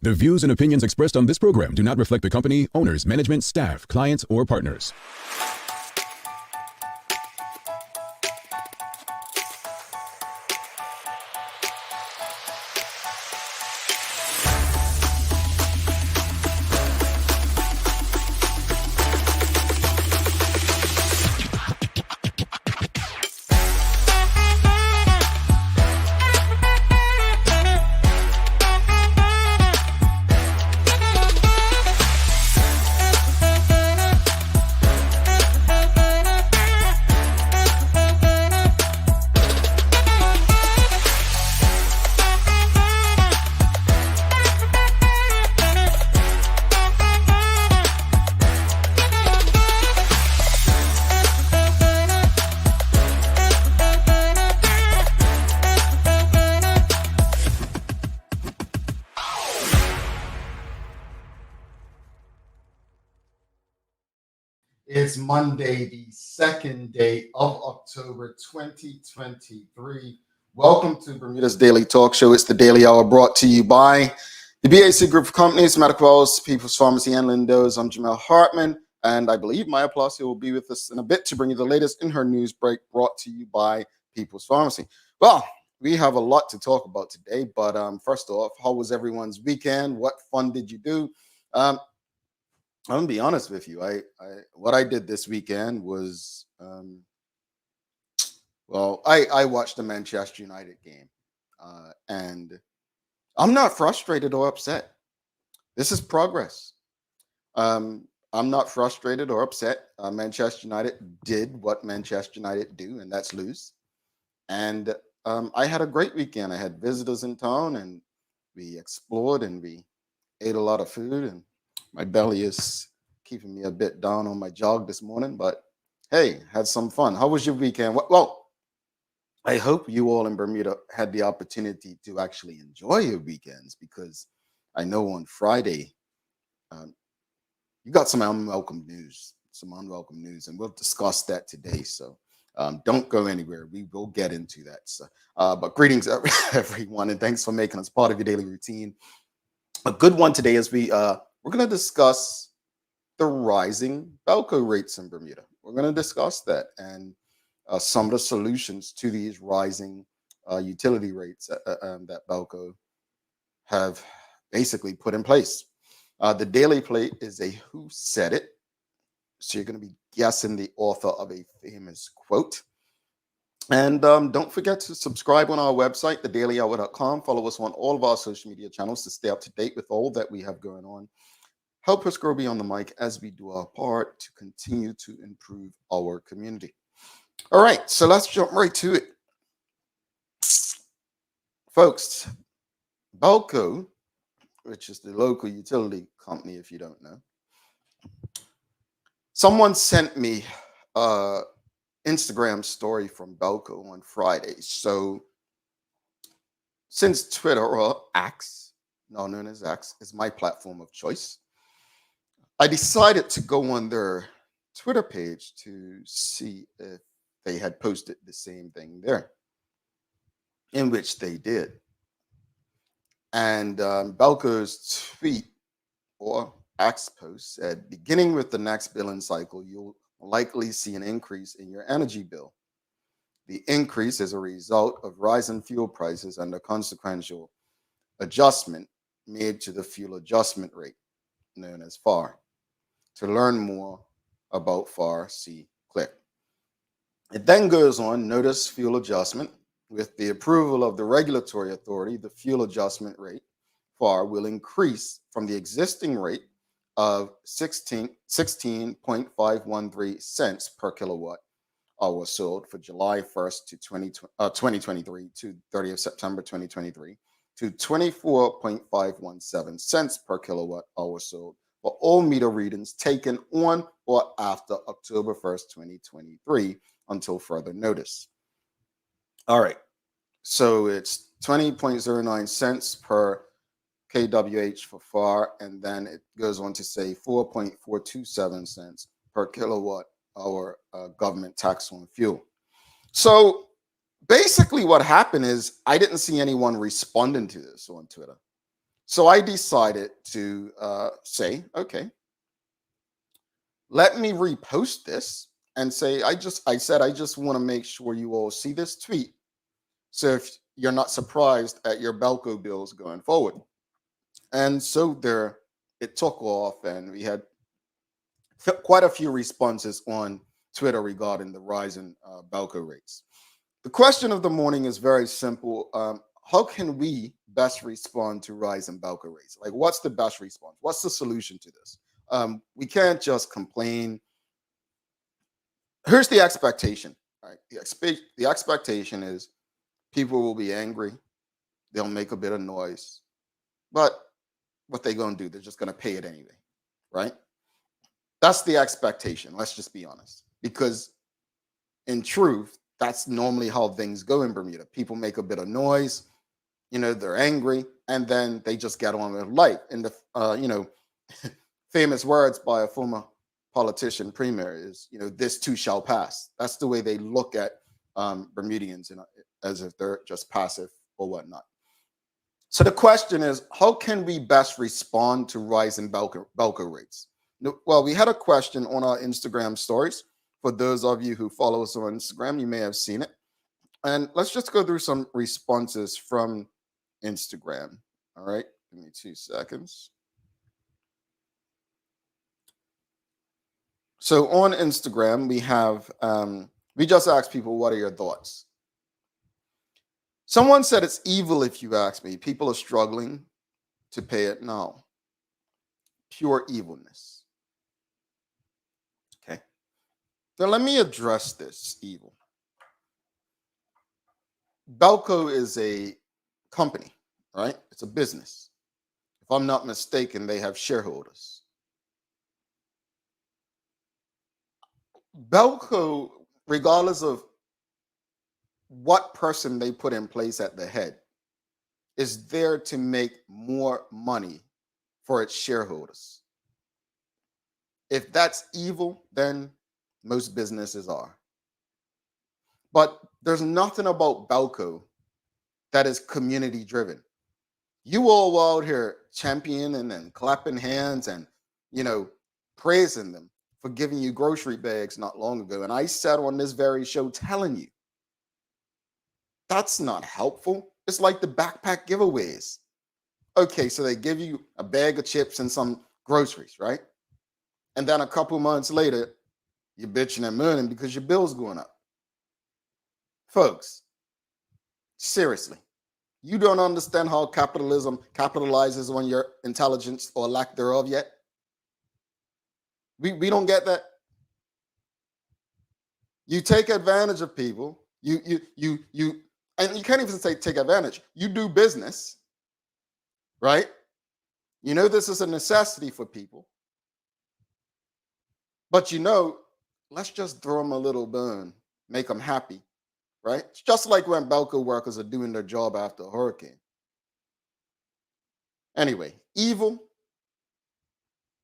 The views and opinions expressed on this program do not reflect the company, owners, management, staff, clients, or partners. It's Monday, the second day of October 2023. Welcome to Bermuda's Daily Talk Show. It's the Daily Hour brought to you by the BAC Group of Companies, Medical Wells, People's Pharmacy, and Lindo's. I'm Jamel Hartman, and I believe Maya Palacio will be with us in a bit to bring you the latest in her news break brought to you by People's Pharmacy. Well, we have a lot to talk about today, but first off, how was everyone's weekend? What fun did you do? I'm gonna be honest with you. What I did this weekend was, I watched the Manchester United game, and I'm not frustrated or upset. This is progress. I'm not frustrated or upset. Manchester United did what Manchester United do, and that's lose. And I had a great weekend. I had visitors in town, and we explored and we ate a lot of food, and my belly is keeping me a bit down on my jog this morning, but hey, had some fun. How was your weekend? Well, I hope you all in Bermuda had the opportunity to actually enjoy your weekends, because I know on Friday you got some unwelcome news, and we'll discuss that today. So don't go anywhere. We will get into that. So, but greetings, everyone, and thanks for making us part of your daily routine. A good one today is we're going to discuss the rising BELCO rates in Bermuda. We're going to discuss that and some of the solutions to these rising utility rates that BELCO have basically put in place. The daily plate is a who said it. So you're going to be guessing the author of a famous quote. And don't forget to subscribe on our website, thedailyhour.com. Follow us on all of our social media channels to stay up to date with all that we have going on. Help us grow beyond the mic as we do our part to continue to improve our community. All right, so let's jump right to it. Folks, BELCO, which is the local utility company, if you don't know, someone sent me Instagram story from BELCO on Friday. So since Twitter, or X, now known as X, is my platform of choice, I decided to go on their Twitter page to see if they had posted the same thing there, in which they did. And BELCO's tweet or X post said, beginning with the next billing cycle, you'll likely see an increase in your energy bill. The increase is a result of rising fuel prices and a consequential adjustment made to the fuel adjustment rate, known as FAR. To learn more about FAR, see click. It then goes on, notice fuel adjustment. With the approval of the regulatory authority, the fuel adjustment rate, FAR, will increase from the existing rate of 16.513 cents per kilowatt hour sold for July 1st to 2023 to 30th September 2023 to 24.517 cents per kilowatt hour sold for all meter readings taken on or after October 1st, 2023 until further notice. All right, so it's 20.09 cents per kWh for FAR, and then it goes on to say 4.427 cents per kilowatt hour government tax on fuel. So basically what happened is I didn't see anyone responding to this on Twitter. So I decided to say, okay, let me repost this and say, I just want to make sure you all see this tweet. So if you're not surprised at your Belco bills going forward. And so there, it took off, and we had quite a few responses on Twitter regarding the rise in Belco rates. The question of the morning is very simple. How can we best respond to rise in Belco rates? Like, what's the best response? What's the solution to this? We can't just complain. Here's the expectation. Right? The expectation is people will be angry. They'll make a bit of noise. But what they going to do? They're just going to pay it anyway. Right? That's the expectation. Let's just be honest. Because in truth, that's normally how things go in Bermuda. People make a bit of noise, they're angry, and then they just get on with life. And the famous words by a former politician premier is, this too shall pass. That's the way they look at Bermudians, as if they're just passive or whatnot. So the question is, how can we best respond to rising Belco rates? Well, we had a question on our Instagram stories. For those of you who follow us on Instagram, you may have seen it. And let's just go through some responses from Instagram. All right, give me 2 seconds. So on Instagram, we just asked people, what are your thoughts? Someone said it's evil if you ask me. People are struggling to pay it now. Pure evilness. Okay. Now let me address this evil. Belco is a company, right? It's a business. If I'm not mistaken, they have shareholders. Belco, regardless of what person they put in place at the head, is there to make more money for its shareholders. If that's evil, then most businesses are. But there's nothing about Belco that is community driven. You all out here championing and clapping hands and, praising them for giving you grocery bags not long ago. And I said on this very show telling you, that's not helpful. It's like the backpack giveaways. Okay, so they give you a bag of chips and some groceries, right? And then a couple months later, you're bitching and moaning because your bill's going up. Folks, seriously, you don't understand how capitalism capitalizes on your intelligence or lack thereof yet? We don't get that. You take advantage of people. You and you can't even say take advantage. You do business, right? This is a necessity for people. But let's just throw them a little bone, make them happy, right? It's just like when Belco workers are doing their job after a hurricane. Anyway, evil,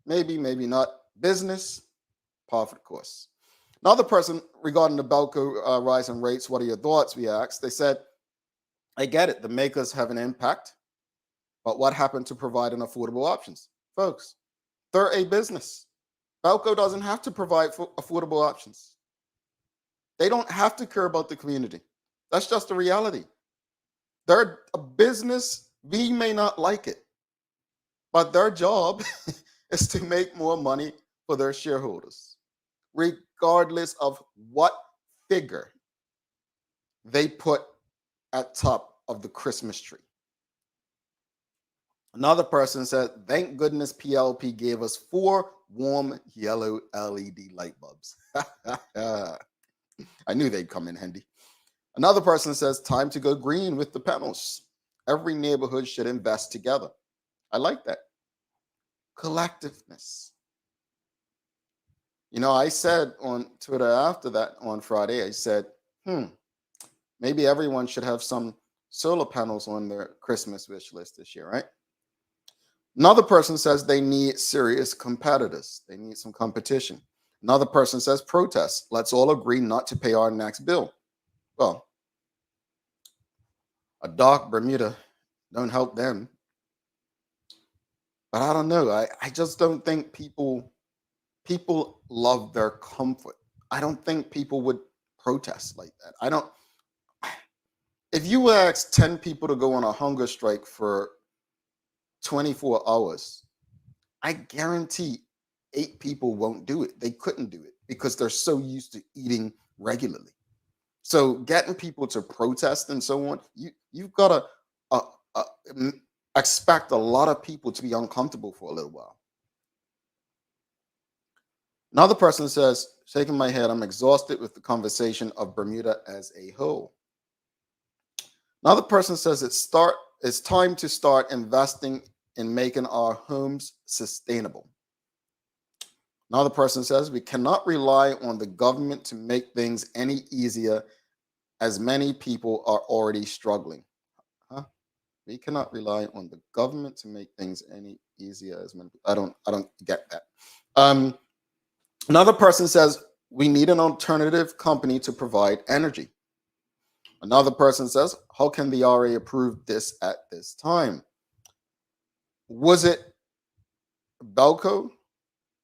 maybe, maybe not. Business, par for the course. Another person regarding the Belco rise in rates, what are your thoughts? We asked. They said, I get it. The makers have an impact, but what happened to providing affordable options? Folks, they're a business. Belco doesn't have to provide affordable options. They don't have to care about the community. That's just the reality. They're a business. We may not like it, but their job is to make more money for their shareholders, regardless of what figure they put at top of the Christmas tree. Another person said, thank goodness PLP gave us 4 warm yellow LED light bulbs. I knew they'd come in handy. Another person says, time to go green with the panels. Every neighborhood should invest together. I like that. Collectiveness. I said on Twitter after that on Friday, I said, maybe everyone should have some solar panels on their Christmas wish list this year, right? Another person says they need serious competitors. They need some competition. Another person says protest. Let's all agree not to pay our next bill. Well, a dark Bermuda don't help them. But I don't know. I just don't think people love their comfort. I don't think people would protest like that. I don't. If you ask 10 people to go on a hunger strike for 24 hours, I guarantee 8 people won't do it. They couldn't do it because they're so used to eating regularly. So getting people to protest and so on, you've got to uh, uh, expect a lot of people to be uncomfortable for a little while. Another person says, shaking my head, I'm exhausted with the conversation of Bermuda as a whole. Another person says it's time to start investing in making our homes sustainable. Another person says we cannot rely on the government to make things any easier as many people are already struggling. Huh? We cannot rely on the government to make things any easier as many. I don't get that. Um, Another person says we need an alternative company to provide energy. Another person says, how can the RA approve this at this time? Was it BELCO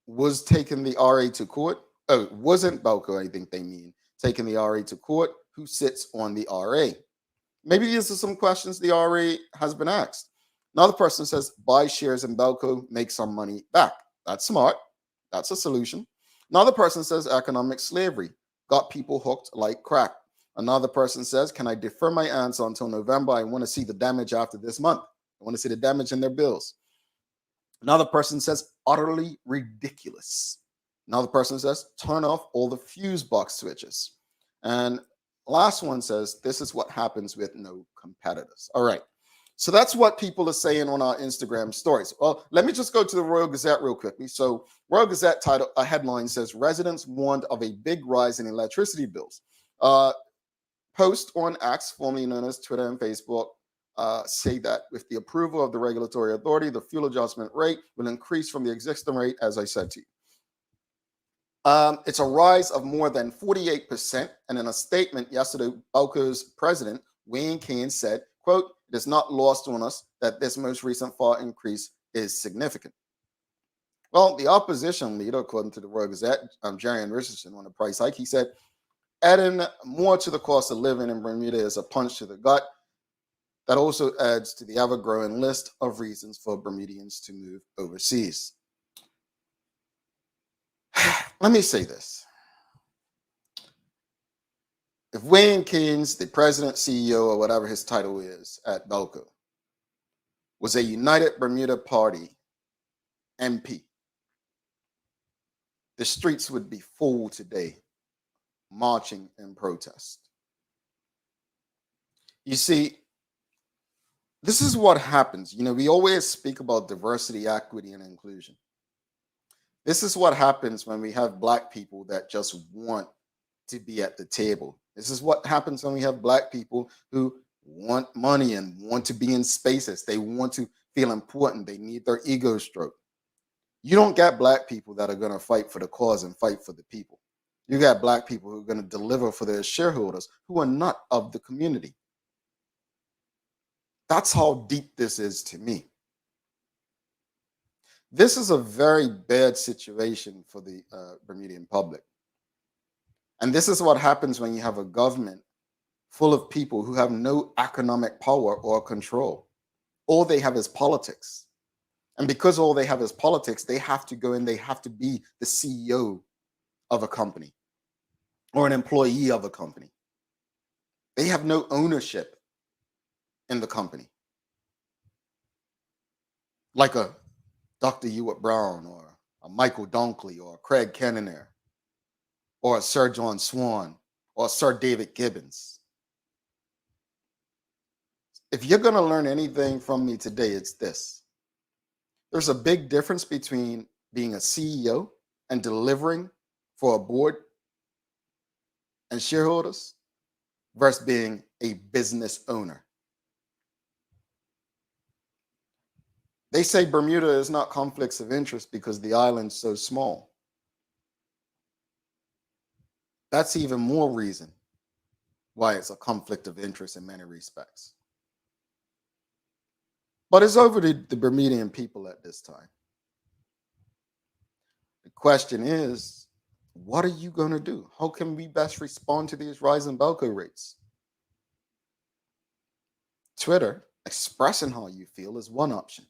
was taking the RA to court? Oh, it wasn't BELCO, I think they mean, taking the RA to court. Who sits on the RA? Maybe these are some questions the RA has been asked. Another person says, buy shares in BELCO, make some money back. That's smart. That's a solution. Another person says, economic slavery got people hooked like crack. Another person says, can I defer my answer until November? I want to see the damage after this month. I want to see the damage in their bills. Another person says, utterly ridiculous. Another person says, turn off all the fuse box switches. And last one says, this is what happens with no competitors. All right. So that's what people are saying on our Instagram stories. Well, let me just go to the Royal Gazette real quickly. So Royal Gazette title, a headline says, residents warned of a big rise in electricity bills. Post on X, formerly known as Twitter and Facebook, say that with the approval of the regulatory authority, the fuel adjustment rate will increase from the existing rate, as I said to you. It's a rise of more than 48%. And in a statement yesterday, BELCO's president, Wayne Keynes, said, quote, it is not lost on us that this most recent fall increase is significant. Well, the opposition leader, according to the Royal Gazette, Jarian Richardson, on the price hike, he said, adding more to the cost of living in Bermuda is a punch to the gut. That also adds to the ever-growing list of reasons for Bermudians to move overseas. Let me say this. If Wayne Keynes, the president, CEO, or whatever his title is at BELCO, was a United Bermuda Party MP, the streets would be full today, marching in protest. You see, this is what happens. You know, we always speak about diversity, equity, and inclusion. This is what happens when we have Black people that just want to be at the table. This is what happens when we have Black people who want money and want to be in spaces. They want to feel important. They need their ego stroked. You don't get Black people that are going to fight for the cause and fight for the people. You got Black people who are going to deliver for their shareholders who are not of the community. That's how deep this is to me. This is a very bad situation for the Bermudian public. And this is what happens when you have a government full of people who have no economic power or control. All they have is politics. And because all they have is politics, they have to go and they have to be the CEO of a company or an employee of a company. They have no ownership in the company. Like a Dr. Ewart Brown or a Michael Dunkley or a Craig Kennener or a Sir John Swan or Sir David Gibbons. If you're going to learn anything from me today, it's this. There's a big difference between being a CEO and delivering for a board and shareholders versus being a business owner. They say Bermuda is not conflicts of interest because the island's so small. That's even more reason why it's a conflict of interest in many respects. But it's over to the Bermudian people at this time. The question is, what are you going to do? How can we best respond to these rising BELCO rates? Twitter, expressing how you feel is one option.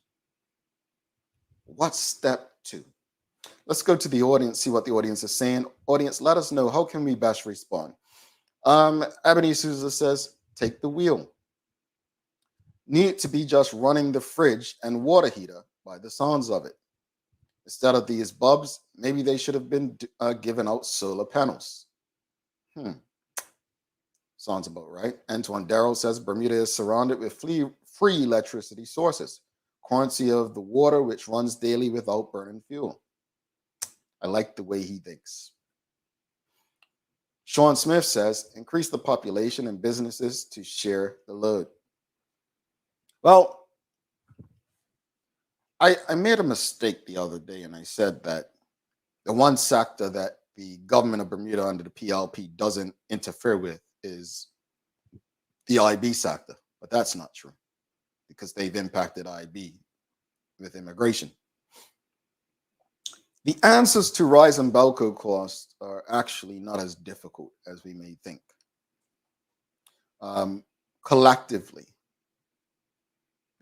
What's step two? Let's go to the audience, see what the audience is saying. Audience, let us know, how can we best respond? Ebony Souza says, take the wheel. Need to be just running the fridge and water heater by the sounds of it. Instead of these bulbs, maybe they should have been given out solar panels. Sounds about right. Antoine Darrow says Bermuda is surrounded with free electricity sources, currency of the water, which runs daily without burning fuel. I like the way he thinks. Sean Smith says, increase the population and businesses to share the load. Well, I made a mistake the other day, and I said that the one sector that the government of Bermuda under the PLP doesn't interfere with is the IB sector, but that's not true because they've impacted IB with immigration. The answers to rising BELCO costs are actually not as difficult as we may think. Collectively,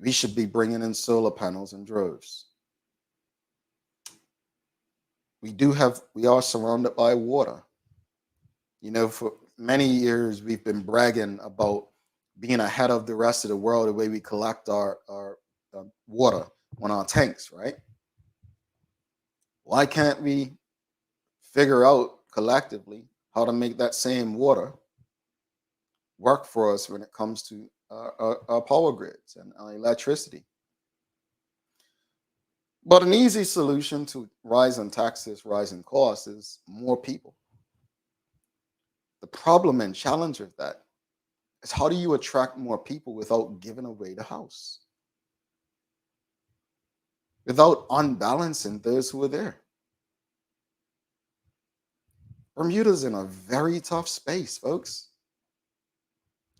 we should be bringing in solar panels in droves. We are surrounded by water. You know, for many years, we've been bragging about being ahead of the rest of the world, the way we collect our water on our tanks, right? Why can't we figure out collectively how to make that same water work for us when it comes to our power grids and our electricity? But an easy solution to rising taxes, rising costs is more people. The problem and challenge of that is, how do you attract more people without giving away the house? Without unbalancing those who are there? Bermuda's in a very tough space, folks.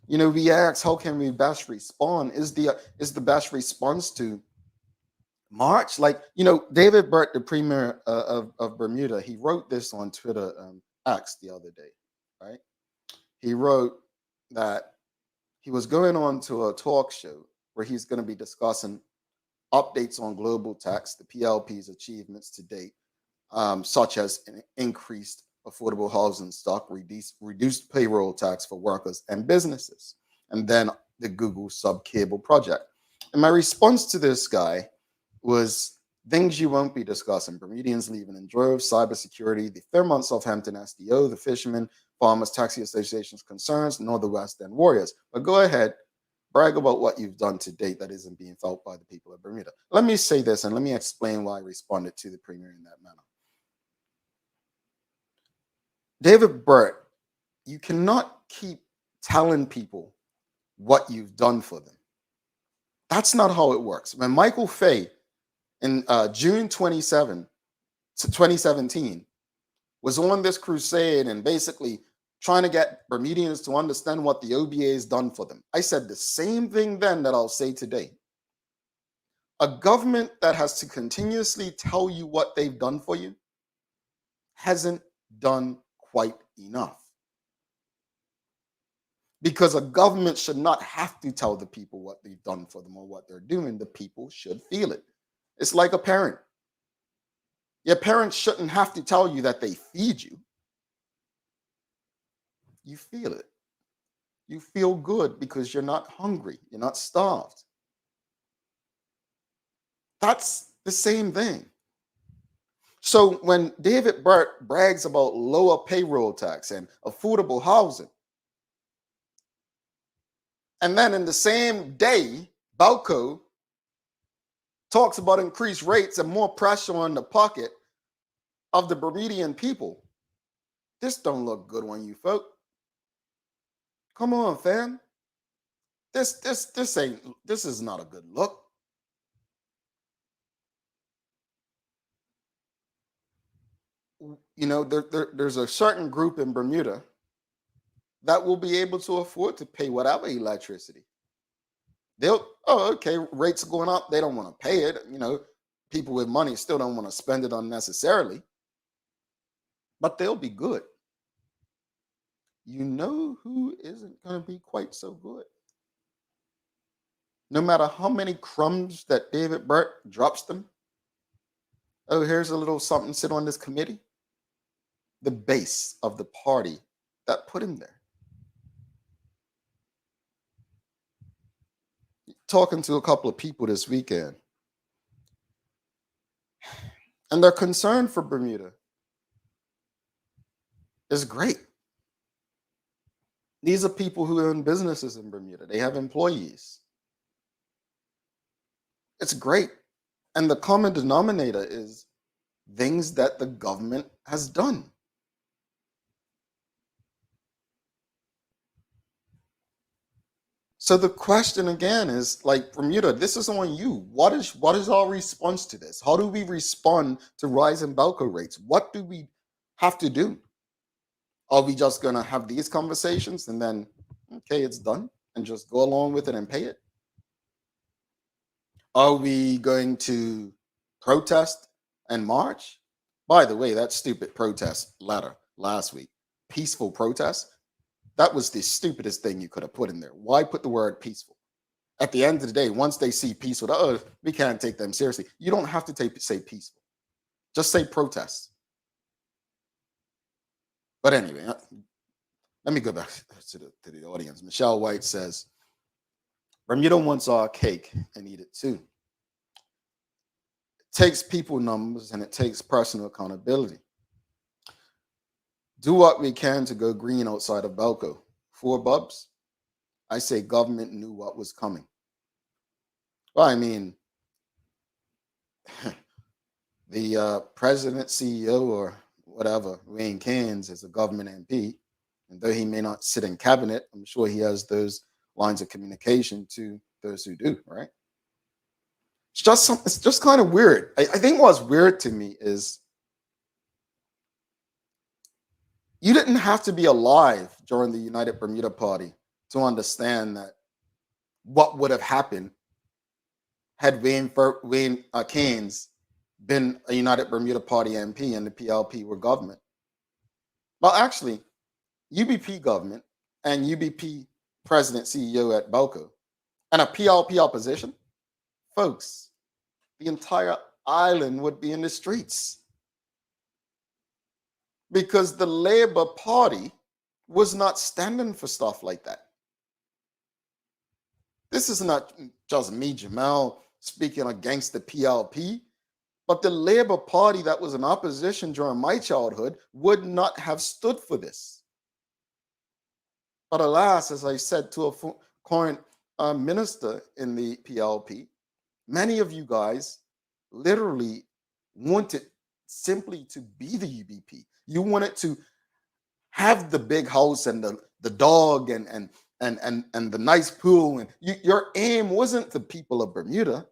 You know, we ask, how can we best respond? Is the best response to March? Like, you know, David Burt, the premier of Bermuda, he wrote this on Twitter X the other day, right? He wrote that he was going on to a talk show where he's going to be discussing updates on global tax, the PLP's achievements to date, such as an increased affordable housing stock, reduced payroll tax for workers and businesses, and then the Google sub-cable project. And my response to this guy was things you won't be discussing: Bermudians leaving in droves, cybersecurity, the Fairmont Southampton SDO, the Fishermen Farmers Taxi Association's concerns, nor the West End Warriors. But go ahead, brag about what you've done to date that isn't being felt by the people of Bermuda. Let me say this, and let me explain why I responded to the premier in that manner. David Burt, you cannot keep telling people what you've done for them. That's not how it works. When Michael Fay in June 2017 was on this crusade and basically trying to get Bermudians to understand what the OBA has done for them, I said the same thing then that I'll say today. A government that has to continuously tell you what they've done for you hasn't done quite enough. Because a government should not have to tell the people what they've done for them or what they're doing. The people should feel it. It's like a parent. Your parents shouldn't have to tell you that they feed you. You feel it. You feel good because you're not hungry. You're not starved. That's the same thing. So when David Burt brags about lower payroll tax and affordable housing, and then in the same day, BELCO talks about increased rates and more pressure on the pocket of the Bermudian people, this don't look good on you, folk. Come on, fam. This is not a good look. You know, there's a certain group in Bermuda that will be able to afford to pay whatever electricity. Okay, rates are going up. They don't want to pay it. People with money still don't want to spend it unnecessarily, but they'll be good. You know who isn't going to be quite so good? No matter how many crumbs that David Burke drops them. Oh, here's a little something, sit on this committee. The base of the party that put him there. Talking to a couple of people this weekend, and their concern for Bermuda is great. These are people who own businesses in Bermuda. They have employees. It's great. And the common denominator is things that the government has done. So the question again is, like, Bermuda, this is on you. What is our response to this? How do we respond to rising BELCO rates? What do we have to do? Are we just going to have these conversations and then, okay, it's done, and just go along with it and pay it? Are we going to protest and march? By the way, that stupid protest letter last week, peaceful protest, that was the stupidest thing you could have put in there. Why put the word peaceful? At the end of the day, once they see peaceful, oh, we can't take them seriously. You don't have to say peaceful. Just say protest. But anyway, let me go back to the audience. Michelle White says, Bermuda wants our cake and eat it too. It takes people numbers and it takes personal accountability. Do what we can to go green outside of BELCO. For Bubs, I say government knew what was coming. Well, I mean, the president, CEO, or whatever, Wayne Cairns, is a government MP. And though he may not sit in cabinet, I'm sure he has those lines of communication to those who do, right? It's just kind of weird. I think what's weird to me is you didn't have to be alive during the United Bermuda Party to understand that what would have happened had Wayne Cairns been a United Bermuda Party MP and the PLP were government. Well, actually, UBP government and UBP president CEO at BELCO and a PLP opposition, folks, the entire island would be in the streets. Because the Labour Party was not standing for stuff like that. This is not just me, Jamal, speaking against the PLP, but the Labour Party that was in opposition during my childhood would not have stood for this. But alas, as I said to a current minister in the PLP, many of you guys literally wanted simply to be the UBP. You wanted to have the big house and the dog and the nice pool, and your aim wasn't the people of Bermuda.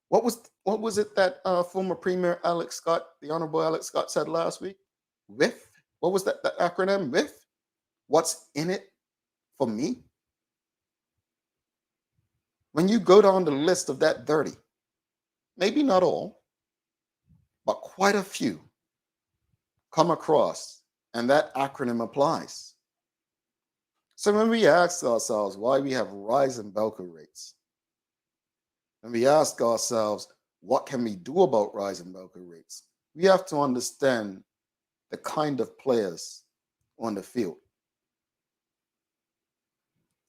What was it that former Premier Alex Scott, the Honorable Alex Scott, said last week? With what was that acronym? With what's in it for me? When you go down the list of that 30, maybe not all, but quite a few come across, and that acronym applies. So when we ask ourselves why we have rising BELCO rates, and we ask ourselves what can we do about rising BELCO rates, we have to understand the kind of players on the field.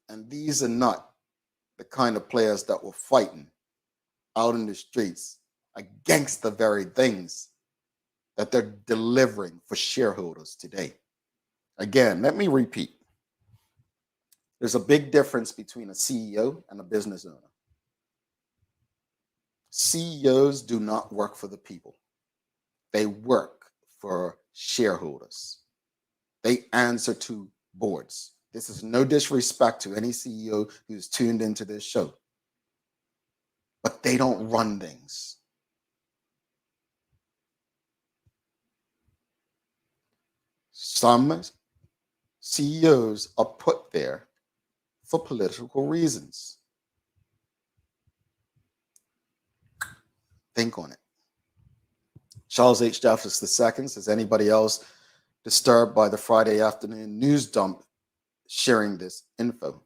And these are not the kind of players that were fighting out in the streets against the very things that they're delivering for shareholders today. Again, let me repeat. There's a big difference between a CEO and a business owner. CEOs do not work for the people. They work for shareholders. They answer to boards. This is no disrespect to any CEO who's tuned into this show, but they don't run things. Some CEOs are put there for political reasons. Think on it. Charles H. Jeffers II says, anybody else disturbed by the Friday afternoon news dump sharing this info?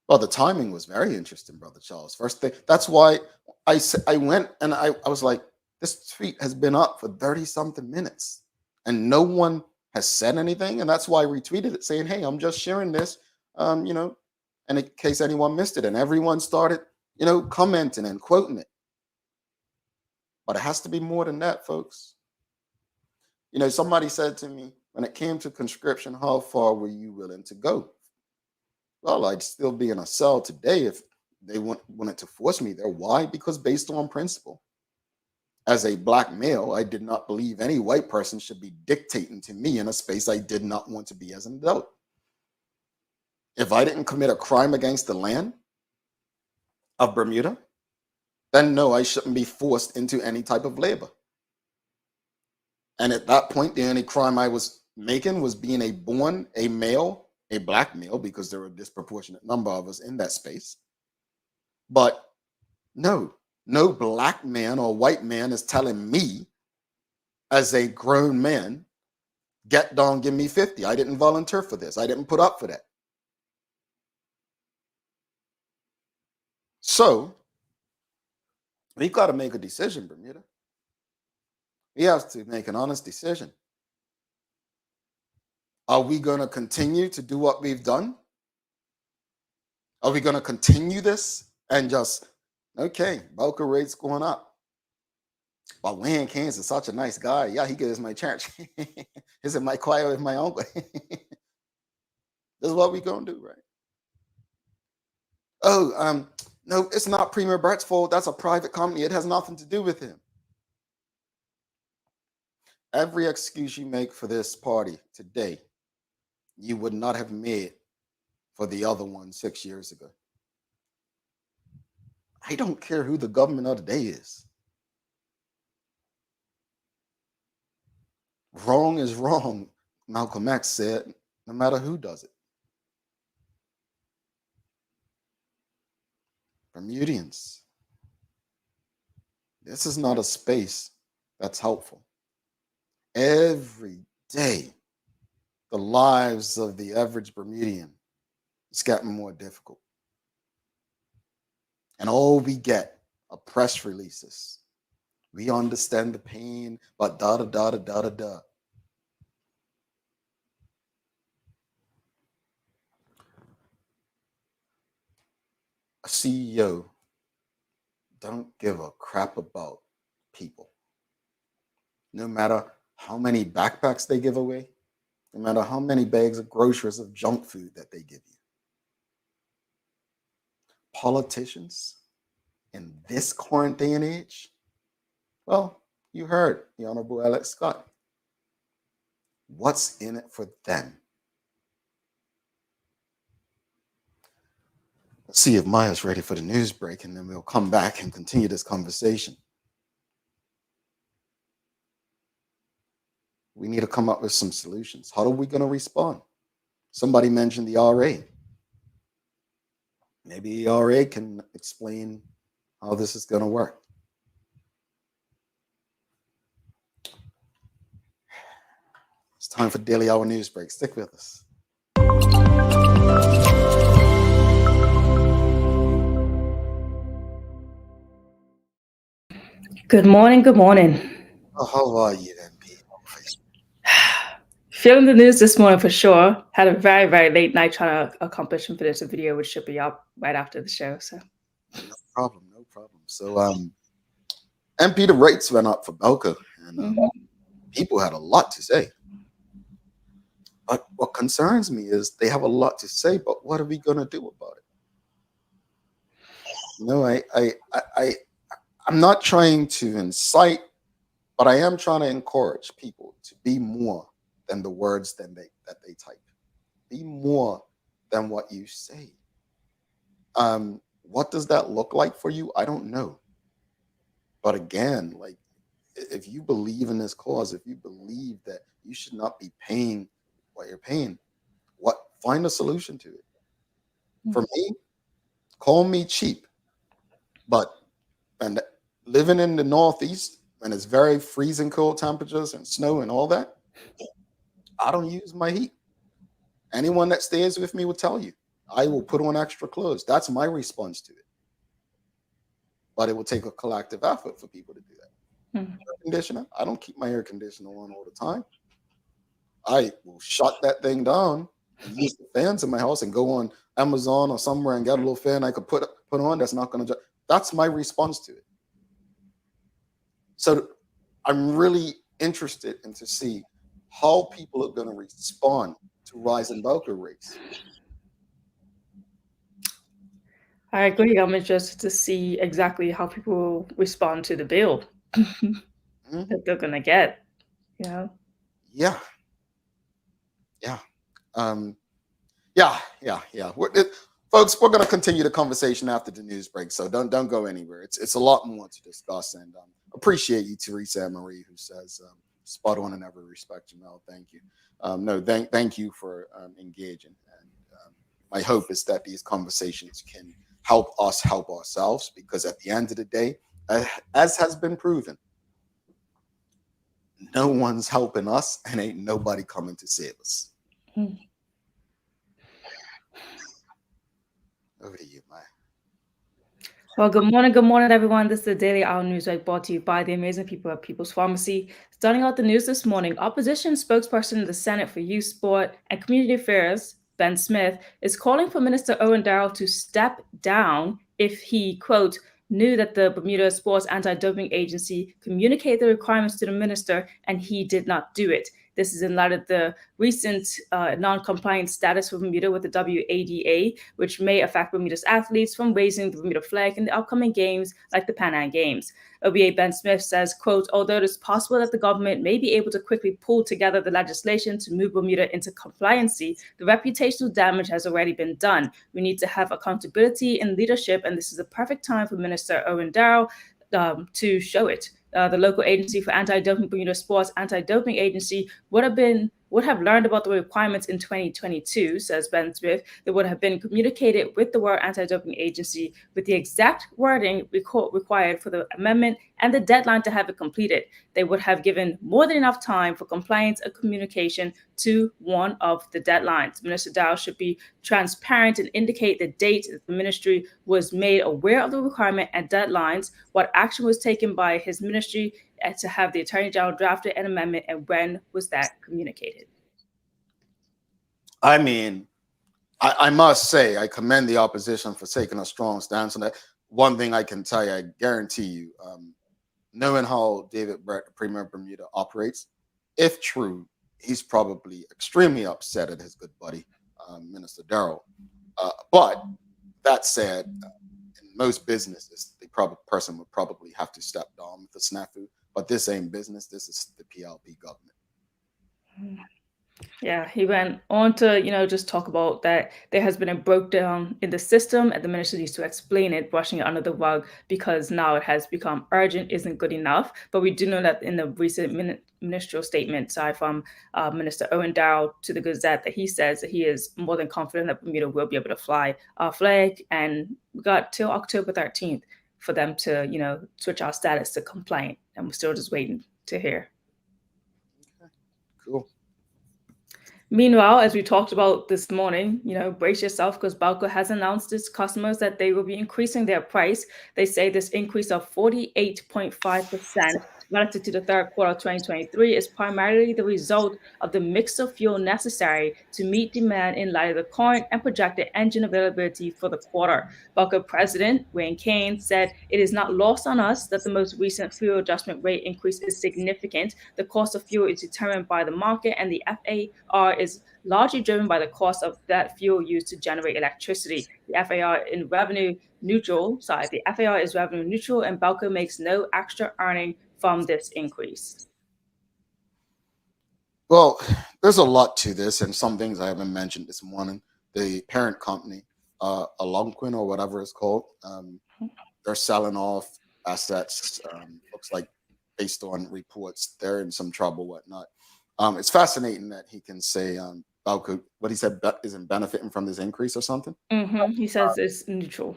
Well, the timing was very interesting, Brother Charles. First thing, that's why I went and I was like, this tweet has been up for 30-something minutes and no one has said anything. And that's why I retweeted it saying, hey, I'm just sharing this, and in case anyone missed it. And everyone started, commenting and quoting it. But it has to be more than that, folks. Somebody said to me, when it came to conscription, how far were you willing to go? Well, I'd still be in a cell today if they wanted to force me there. Why? Because based on principle. As a Black male, I did not believe any white person should be dictating to me in a space I did not want to be as an adult. If I didn't commit a crime against the land of Bermuda, then no, I shouldn't be forced into any type of labor. And at that point, the only crime I was making was being a male, a Black male, because there were a disproportionate number of us in that space. But no Black man or white man is telling me as a grown man, get down, give me 50. I didn't volunteer for this. I didn't put up for that. So we've got to make a decision, Bermuda. We have to make an honest decision. Are we going to continue to do what we've done? Are we going to continue this and just, okay, BELCO rates going up? But Wayne Keynes is such a nice guy. Yeah, he gives my church. Is it my choir with my uncle? This is what we're going to do, right? Oh, no, it's not Premier Bert's fault. That's a private company. It has nothing to do with him. Every excuse you make for this party today, you would not have made for the other one 6 years ago. I don't care who the government of the day is. Wrong is wrong, Malcolm X said, no matter who does it. Bermudians, this is not a space that's helpful. Every day, the lives of the average Bermudian is getting more difficult. And all we get are press releases. We understand the pain, but da da da da da da da. A CEO don't give a crap about people. No matter how many backpacks they give away, no matter how many bags of groceries of junk food that they give you. Politicians in this current day and age, well, you heard the Honorable Alex Scott. What's in it for them? Let's see if Maya's ready for the news break, and then we'll come back and continue this conversation. We need to come up with some solutions. How are we going to respond? Somebody mentioned the RA. Maybe the RA can explain how this is going to work. It's time for Daily Hour News Break. Stick with us. Good morning. Good morning. Oh, how are you then, Pete? Feeling the news this morning for sure. Had a very, very late night trying to accomplish and finish a video, which should be up right after the show. So no problem. So MP, the rates went up for BELCO, and people had a lot to say. But what concerns me is they have a lot to say, but what are we going to do about it? I'm not trying to incite, but I am trying to encourage people to be more than the words that they type. Be more than what you say. What does that look like for you? I don't know. But again, like, if you believe in this cause, if you believe that you should not be paying what you're paying, what find a solution to it. For me, call me cheap, but and living in the Northeast when it's very freezing cold temperatures and snow and all that, I don't use my heat. Anyone that stays with me will tell you. I will put on extra clothes. That's my response to it. But it will take a collective effort for people to do that. Air conditioner, I don't keep my air conditioner on all the time. I will shut that thing down and use the fans in my house and go on Amazon or somewhere and get a little fan I could put on that's not going to. That's my response to it. So I'm really interested in to see how people are going to respond to rising BELCO rates. I agree. I'm interested to see exactly how people respond to the bill that they're gonna get. You know. Yeah. Folks, we're going to continue the conversation after the news break, so don't go anywhere. It's a lot more to discuss, and appreciate you, Teresa and Marie, who says spot on in every respect. Jamel, thank you. Thank you for engaging, and my hope is that these conversations can help us help ourselves, because at the end of the day, as has been proven, no one's helping us, and ain't nobody coming to save us. Over to you, Maya. Well, good morning, everyone. This is the Daily Hour News Right, brought to you by the amazing people at People's Pharmacy. Starting out the news this morning, opposition spokesperson in the Senate for Youth, Sport, and Community Affairs, Ben Smith, is calling for Minister Owen Darrell to step down if he, quote, knew that the Bermuda Sports Anti-Doping Agency communicated the requirements to the minister and he did not do it. This is in light of the recent non-compliant status for Bermuda with the WADA, which may affect Bermuda's athletes from raising the Bermuda flag in the upcoming games like the Pan Am Games. OBA Ben Smith says, quote, although it is possible that the government may be able to quickly pull together the legislation to move Bermuda into compliancy, the reputational damage has already been done. We need to have accountability and leadership, and this is a perfect time for Minister Owen Darrell to show it. The local agency for anti-doping, Bermuda Sports Anti-Doping Agency, would have learned about the requirements in 2022, says Ben Smith. They would have been communicated with the World Anti-Doping Agency with the exact wording required for the amendment and the deadline to have it completed. They would have given more than enough time for compliance and communication to one of the deadlines. Minister Dow should be transparent and indicate the date that the ministry was made aware of the requirement and deadlines, what action was taken by his ministry to have the Attorney General drafted an amendment, and when was that communicated? I mean, I must say, I commend the opposition for taking a strong stance on that. One thing I can tell you, I guarantee you, knowing how David Brett, the Premier of Bermuda, operates, if true, he's probably extremely upset at his good buddy, Minister Darrell. But that said, in most businesses, the person would probably have to step down with the snafu. But this ain't business. This is the PLP government. Yeah, he went on to, just talk about that there has been a breakdown in the system and the minister needs to explain it, brushing it under the rug, because now it has become urgent, isn't good enough. But we do know that in the recent ministerial statement from Minister Owen Darrell to the Gazette, that he says that he is more than confident that Bermuda will be able to fly our flag. And we got till October 13th for them to, switch our status to compliant. And we're still just waiting to hear. Okay, cool. Meanwhile, as we talked about this morning, brace yourself, because BELCO has announced its customers that they will be increasing their price. They say this increase of 48.5% relative to the third quarter of 2023 is primarily the result of the mix of fuel necessary to meet demand in light of the current and projected engine availability for the quarter. BELCO President Wayne Kane said, it is not lost on us that the most recent fuel adjustment rate increase is significant. The cost of fuel is determined by the market, and the FAR is largely driven by the cost of that fuel used to generate electricity. The FAR is revenue neutral, and BELCO makes no extra earning from this increase. Well, there's a lot to this, and some things I haven't mentioned this morning. The parent company, Algonquin or whatever it's called, they're selling off assets. Looks like, based on reports, they're in some trouble, whatnot. It's fascinating that he can say BELCO, what he said, isn't benefiting from this increase or something. He says it's neutral.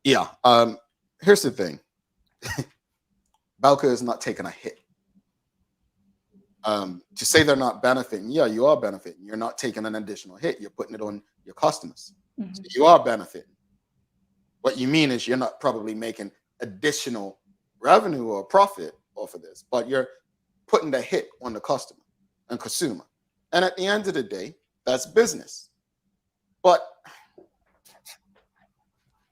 Yeah. Here's the thing. BELCO is not taking a hit. To say they're not benefiting, yeah, you are benefiting. You're not taking an additional hit. You're putting it on your customers. So you are benefiting. What you mean is you're not probably making additional revenue or profit off of this, but you're putting the hit on the customer and consumer. And at the end of the day, that's business. But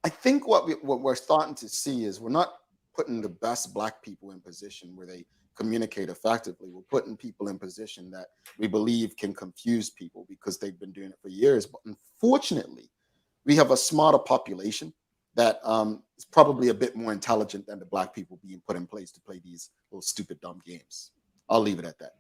I think what we're starting to see is we're not putting the best Black people in position where they communicate effectively. We're putting people in position that we believe can confuse people because they've been doing it for years. But unfortunately, we have a smarter population that is probably a bit more intelligent than the Black people being put in place to play these little stupid, dumb games. I'll leave it at that.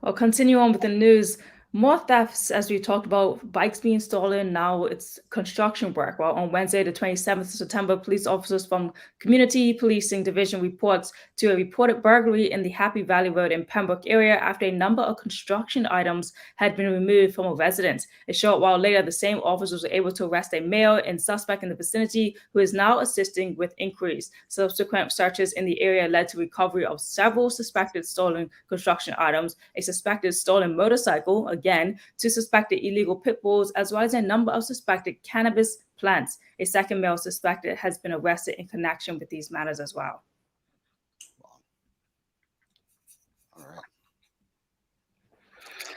Well, continue on with the news. More thefts, as we talked about, bikes being stolen. Now it's construction work. Well, on Wednesday, the 27th of September, police officers from Community Policing Division reports to a reported burglary in the Happy Valley Road in Pembroke area after a number of construction items had been removed from a residence. A short while later, the same officers were able to arrest a male and suspect in the vicinity who is now assisting with inquiries. Subsequent searches in the area led to recovery of several suspected stolen construction items, a suspected stolen motorcycle, again, two suspected illegal pit bulls, as well as a number of suspected cannabis plants. A second male suspected has been arrested in connection with these matters as well. All right.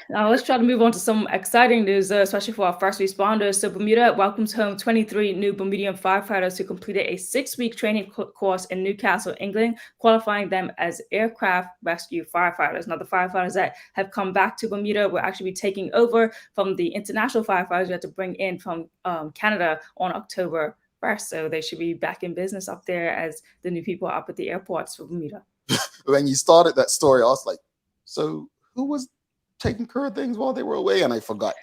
Now let's try to move on to some exciting news, especially for our first responders. So Bermuda welcomes home 23 new Bermudian firefighters who completed a 6-week training course in Newcastle, England, qualifying them as aircraft rescue firefighters. Now the firefighters that have come back to Bermuda will actually be taking over from the international firefighters we had to bring in from Canada on October 1st. So they should be back in business up there as the new people up at the airports for Bermuda. When you started that story, I was like, so who was taking care of things while they were away? And I forgot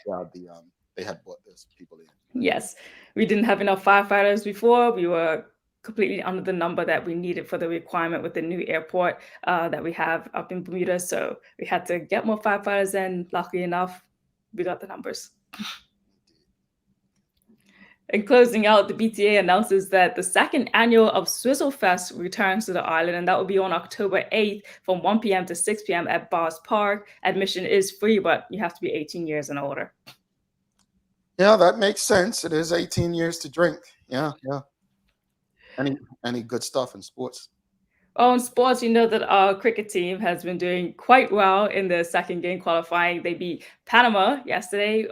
they had brought those people in. Yes, we didn't have enough firefighters before. We were completely under the number that we needed for the requirement with the new airport that we have up in Bermuda. So we had to get more firefighters, and luckily enough, we got the numbers. In closing out, the BTA announces that the second annual of Swizzle Fest returns to the island, and that will be on October 8th from 1 p.m. to 6 p.m. at Bars Park. Admission is free, but you have to be 18 years and older. Yeah, that makes sense. It is 18 years to drink. Yeah. Any good stuff in sports? Oh, in sports, you know that our cricket team has been doing quite well in the second game qualifying. They beat Panama yesterday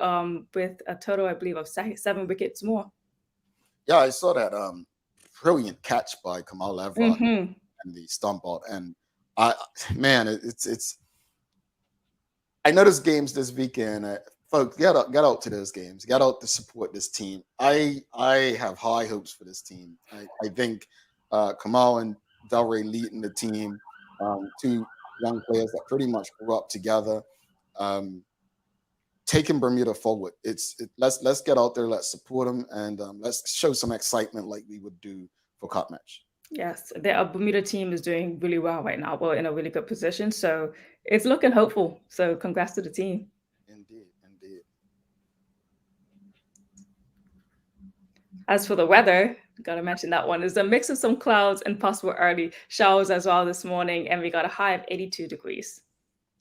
with a total, I believe, of 7 wickets more. Yeah, I saw that brilliant catch by Kamal Evra and the stump out. And it's. I know there's games this weekend. Folks, get out to those games. Get out to support this team. I have high hopes for this team. I think Kamal and Delray leading the team, two young players that pretty much grew up together, taking Bermuda forward. Let's get out there, let's support them, and let's show some excitement like we would do for Cup match. Yes, the Bermuda team is doing really well right now. We're in a really good position, so it's looking hopeful. So congrats to the team. Indeed. As for the weather, gotta mention that one is a mix of some clouds and possible early showers as well this morning, and we got a high of 82 degrees.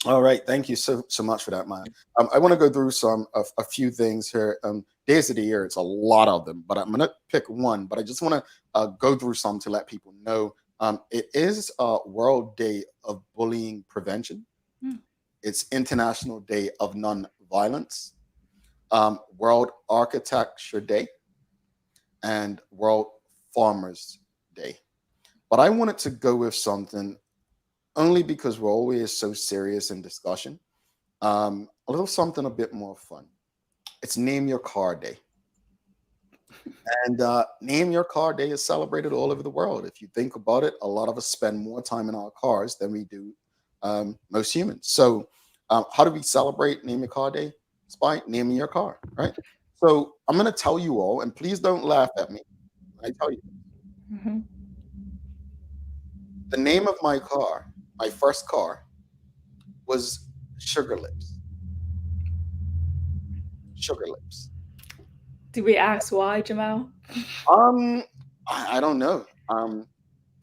All right, thank you so much for that, Maya. I want to go through a few things here. Days of the year, it's a lot of them, but I'm going to pick one. But I just want to go through some to let people know. It is World Day of Bullying Prevention. It's International Day of Non-Violence, World Architecture Day, and World Farmers Day. But I wanted to go with something only because we're always so serious in discussion. A little something a bit more fun. It's Name Your Car Day. And Name Your Car Day is celebrated all over the world. If you think about it, a lot of us spend more time in our cars than we do most humans. So how do we celebrate Name Your Car Day? It's by naming your car, right? So I'm going to tell you all, and please don't laugh at me when I tell you. The name of my car, my first car, was Sugar Lips. Sugar Lips. Do we ask why, Jamal? I don't know.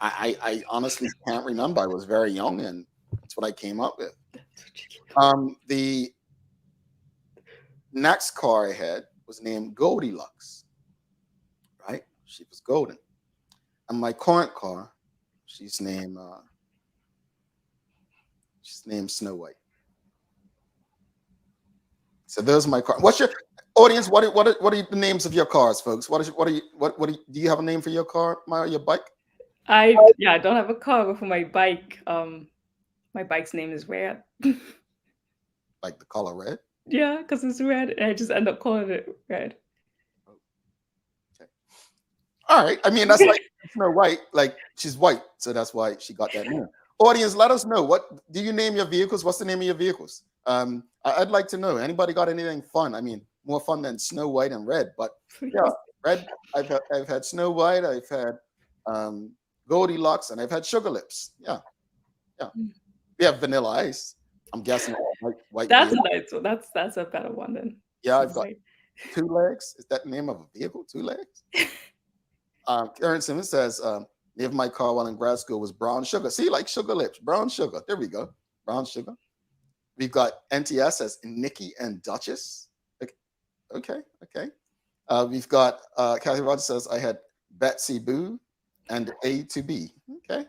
I honestly can't remember. I was very young, and that's what I came up with. The next car I had was named Goldilocks, right? She was golden. And my current car, she's named Snow White. So those are my cars. What's your audience? What are the names of your cars, folks? Do you have a name for your car, your bike? I don't have a car, but for my bike, my bike's name is Red. Like the color red? Yeah, because it's red, and I just end up calling it Red. Okay. All right. I mean, that's like Snow White. Like she's white, so that's why she got that name. Audience, let us know. What do you name your vehicles? What's the name of your vehicles? I'd like to know. Anybody got anything fun? I mean, more fun than Snow White and Red. But yeah, Red. I've had Snow White. I've had Goldilocks, and I've had Sugar Lips. Yeah. We have Vanilla Ice. I'm guessing white. That's a nice one. That's a better one then. Yeah, I've got 2 legs. Is that the name of a vehicle? 2 legs. Karen Simmons says, name of my car while in grad school was Brown Sugar. See, like Sugar Lips, Brown Sugar. There we go. Brown Sugar. We've got NTS as Nikki and Duchess. Okay. We've got Kathy Rogers says, I had Betsy Boo and A to B. Okay.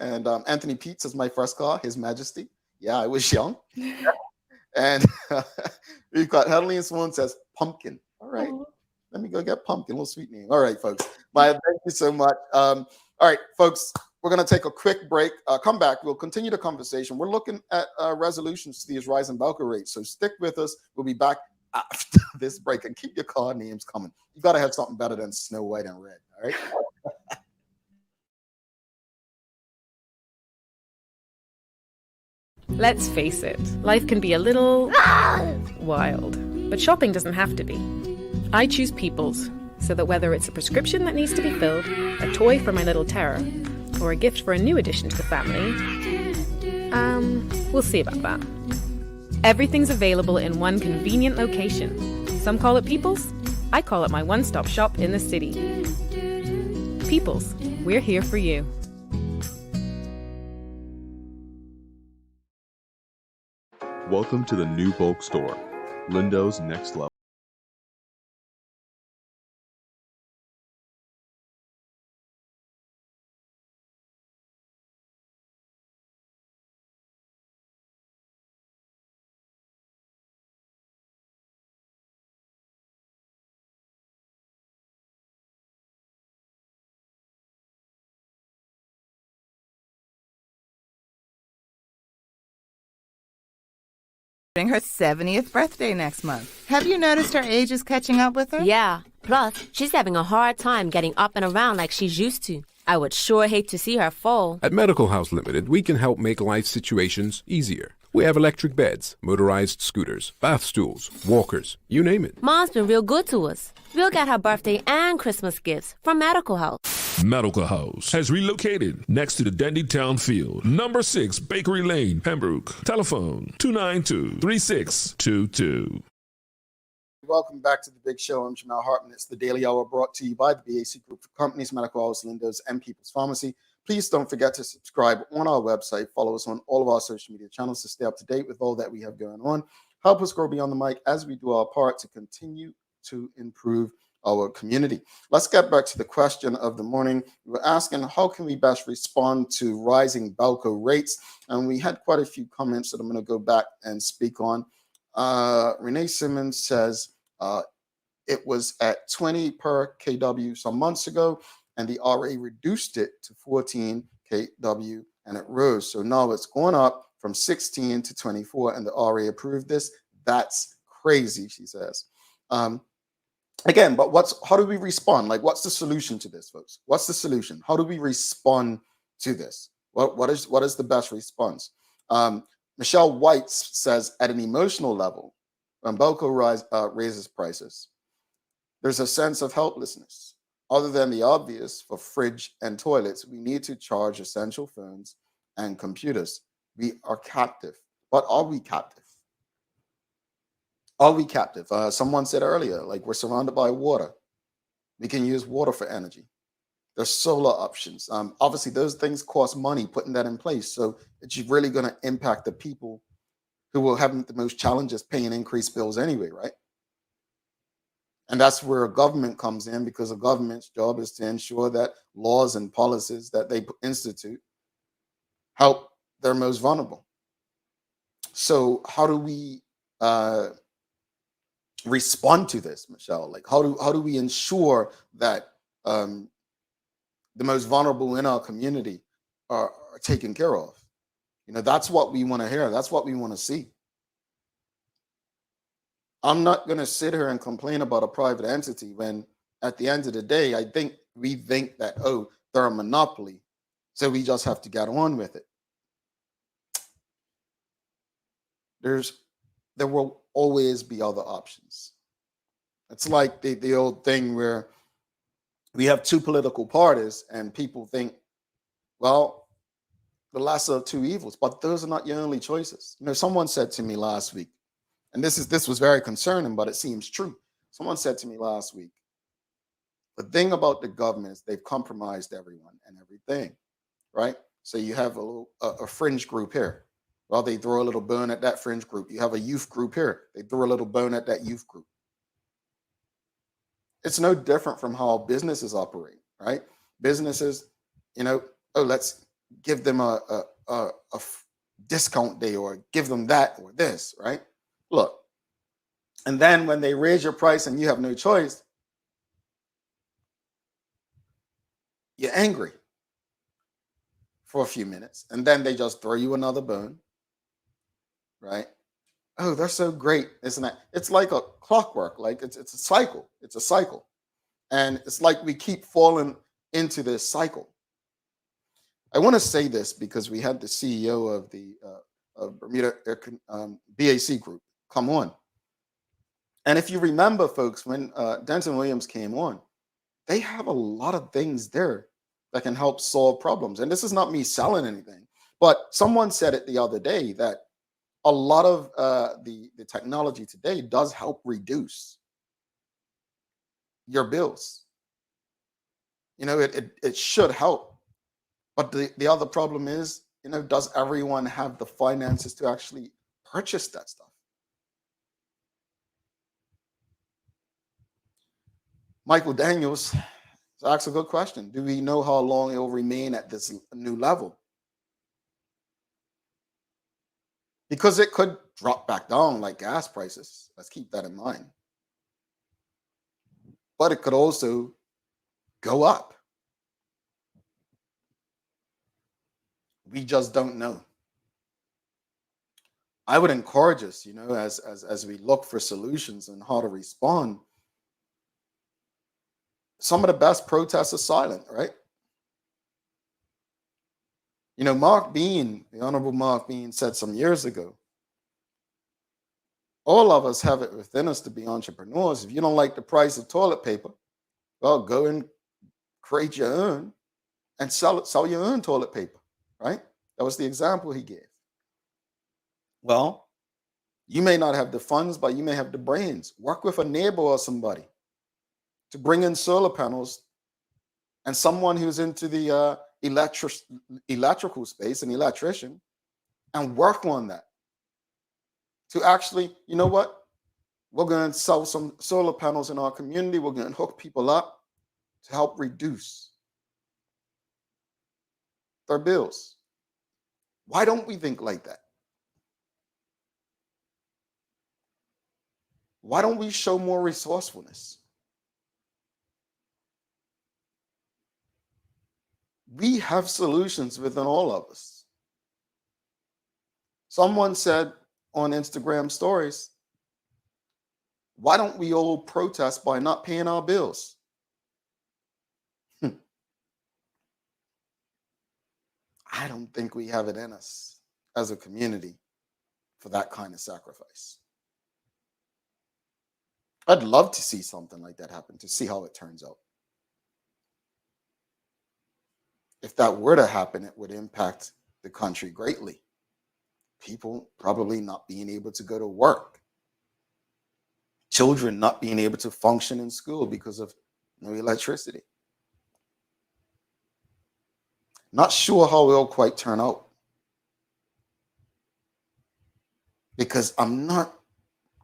And Anthony Pete says, my first car, His Majesty. Yeah, I was young. And we've got Helene Swan says, Pumpkin. All right. Aww. Let me go get Pumpkin, a little sweet name. All right, folks. Maya, thank you so much. All right, folks, we're going to take a quick break. Come back. We'll continue the conversation. We're looking at resolutions to these rising BELCO rates. So stick with us. We'll be back after this break. And keep your car names coming. You got to have something better than Snow White and Red. All right? Let's face it, life can be a little wild, but shopping doesn't have to be. I choose People's, so that whether it's a prescription that needs to be filled, a toy for my little terror, or a gift for a new addition to the family, we'll see about that. Everything's available in one convenient location. Some call it People's, I call it my one-stop shop in the city. People's, we're here for you. Welcome to the new bulk store, Lindo's Next Level. Her 70th birthday next month. Have you noticed her age is catching up with her? Yeah. Plus, she's having a hard time getting up and around like she's used to. I would sure hate to see her fall. At Medical House Limited, we can help make life situations easier. We have electric beds, motorized scooters, bath stools, walkers, you name it. Mom's been real good to us. We'll get her birthday and Christmas gifts from Medical House. Medical House has relocated next to the Dandytown Field, number 6 Bakery Lane, Pembroke. Telephone 292-3622. Welcome back to the Big Show. I'm Jamal Hartman. It's the Daily Hour brought to you by the BAC Group of Companies, Medical House, Lindo's, and People's Pharmacy. Please don't forget to subscribe on our website. Follow us on all of our social media channels to stay up to date with all that we have going on. Help us grow beyond the mic as we do our part to continue to improve our community. Let's get back to the question of the morning. We were asking, how can we best respond to rising BELCO rates? And we had quite a few comments that I'm going to go back and speak on. Renee Simmons says it was at 20 per kW some months ago, and the RA reduced it to 14 kW, and it rose. So now it's gone up from 16 to 24, and the RA approved this. That's crazy, she says. Again, but how do we respond? Like, what's the solution to this, folks? What's the solution? How do we respond to this? What is the best response? Michelle White says, at an emotional level, when BELCO raises prices, there's a sense of helplessness. Other than the obvious for fridge and toilets, we need to charge essential phones and computers. We are captive. But are we captive? Are we captive? Someone said earlier, like, we're surrounded by water. We can use water for energy. There's solar options. Obviously, those things cost money putting that in place. So it's really going to impact the people who will have the most challenges paying increased bills anyway, right? And that's where a government comes in, because a government's job is to ensure that laws and policies that they institute help their most vulnerable. So how do we respond to this, Michelle? Like, how do we ensure that the most vulnerable in our community are taken care of? That's what we want to hear. That's what we want to see. I'm not going to sit here and complain about a private entity when at the end of the day, we think that, oh, they're a monopoly, so we just have to get on with it. There will always be other options. It's like the old thing where we have two political parties and people think, well, the lesser of two evils, but those are not your only choices. Someone said to me last week, and this was very concerning, but it seems true. Someone said to me last week, the thing about the government is they've compromised everyone and everything, right? So you have a fringe group here. Well, they throw a little bone at that fringe group. You have a youth group here. They throw a little bone at that youth group. It's no different from how businesses operate, right? Businesses, let's give them a discount day, or give them that or this, right? Look, and then when they raise your price and you have no choice, you're angry for a few minutes, and then they just throw you another bone, right? Oh, they're so great, isn't it? It's like a clockwork, like it's a cycle. It's a cycle. And it's like we keep falling into this cycle. I want to say this because we had the CEO of the Bermuda BAC group come on. And if you remember, folks, when Denton Williams came on, they have a lot of things there that can help solve problems. And this is not me selling anything, but someone said it the other day that a lot of the technology today does help reduce your bills. It should help. But the other problem is, does everyone have the finances to actually purchase that stuff? Michael Daniels asks a good question. Do we know how long it will remain at this new level? Because it could drop back down like gas prices. Let's keep that in mind. But it could also go up. We just don't know. I would encourage us, as we look for solutions and how to respond. Some of the best protests are silent, right? Mark Bean, the Honorable Mark Bean, said some years ago, all of us have it within us to be entrepreneurs. If you don't like the price of toilet paper, well, go and create your own and sell your own toilet paper, right? That was the example he gave. Well, you may not have the funds, but you may have the brains. Work with a neighbor or somebody to bring in solar panels, and someone who's into the electrical space, an electrician, and work on that. To actually, you know what? We're going to sell some solar panels in our community. We're going to hook people up to help reduce their bills. Why don't we think like that? Why don't we show more resourcefulness? We have solutions within all of us. Someone said on Instagram stories, why don't we all protest by not paying our bills? I don't think we have it in us as a community for that kind of sacrifice. I'd love to see something like that happen, to see how it turns out. If that were to happen, it would impact the country greatly. people probably not being able to go to work, children not being able to function in school because of no electricity. Not sure how it'll quite turn out, because I'm not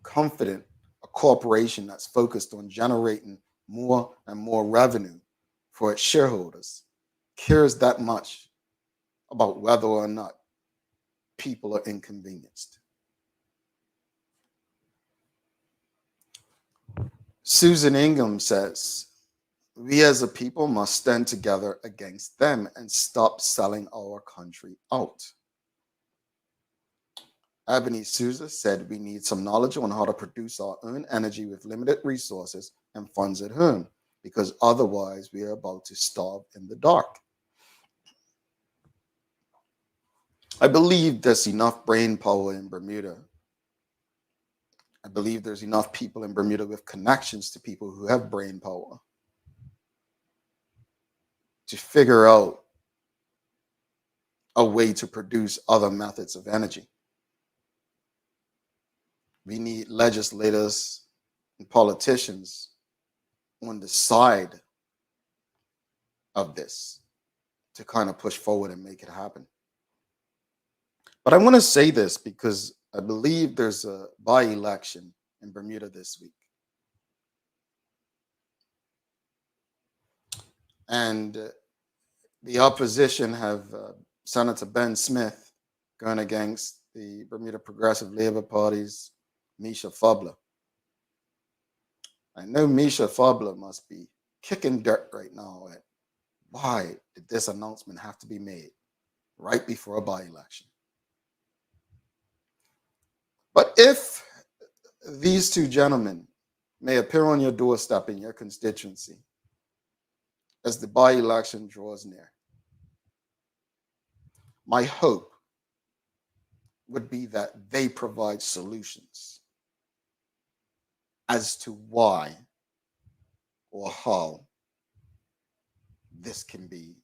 confident a corporation that's focused on generating more and more revenue for its shareholders cares that much about whether or not people are inconvenienced. Susan Ingham says, we as a people must stand together against them and stop selling our country out. Ebony Souza said we need some knowledge on how to produce our own energy with limited resources and funds at home, because otherwise we are about to starve in the dark. I believe there's enough brain power in Bermuda. I believe there's enough people in Bermuda with connections to people who have brain power to figure out a way to produce other methods of energy. We need legislators and politicians on the side of this to kind of push forward and make it happen. But I want to say this because I believe there's a by-election in Bermuda this week. And the opposition have Senator Ben Smith going against the Bermuda Progressive Labour Party's Misha Fubler. I know Misha Fubler must be kicking dirt right now at why did this announcement have to be made right before a by-election. But if these two gentlemen may appear on your doorstep in your constituency as the by-election draws near, my hope would be that they provide solutions as to why or how this can be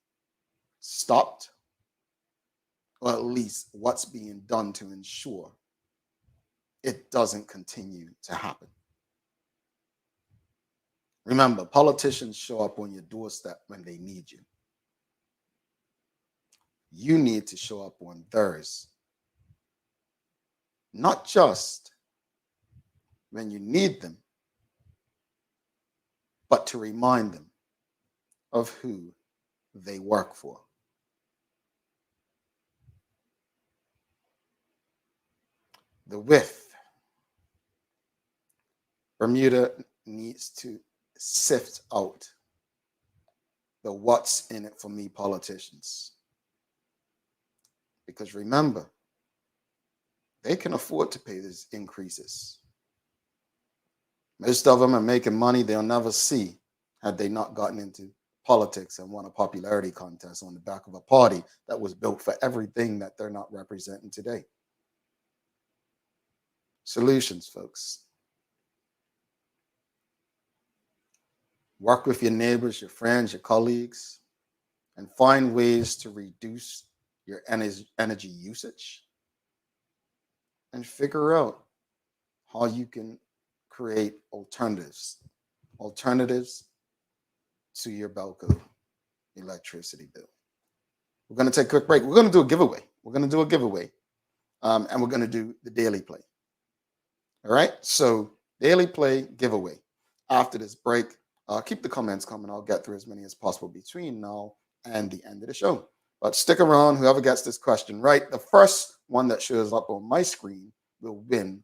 stopped, or at least what's being done to ensure it doesn't continue to happen. Remember, politicians show up on your doorstep when they need you. You need to show up on theirs, not just when you need them, but to remind them of who they work for. The width. Bermuda needs to sift out the what's in it for me politicians. Because remember, they can afford to pay these increases. Most of them are making money they'll never see had they not gotten into politics and won a popularity contest on the back of a party that was built for everything that they're not representing today. Solutions, folks. Work with your neighbors, your friends, your colleagues, and find ways to reduce your energy usage, and figure out how you can create alternatives to your BELCO electricity bill. We're going to take a quick break. We're going to do a giveaway. And we're going to do the daily play. All right, so daily play giveaway. After this break, keep the comments coming. I'll get through as many as possible between now and the end of the show. But stick around. Whoever gets this question right, the first one that shows up on my screen will win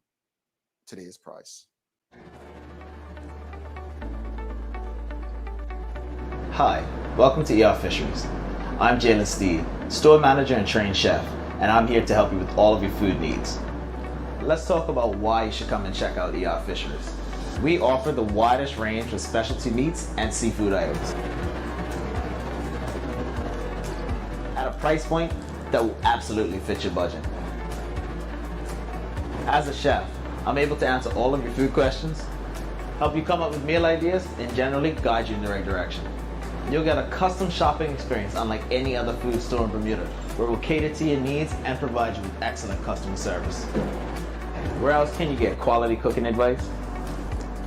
today's prize. Hi, welcome to ER Fisheries. I'm Jalen Steed, store manager and trained chef, and I'm here to help you with all of your food needs. Let's talk about why you should come and check out ER Fisheries. We offer the widest range of specialty meats and seafood items at a price point that will absolutely fit your budget. As a chef, I'm able to answer all of your food questions, help you come up with meal ideas, and generally guide you in the right direction. You'll get a custom shopping experience unlike any other food store in Bermuda, where we'll cater to your needs and provide you with excellent customer service. Where else can you get quality cooking advice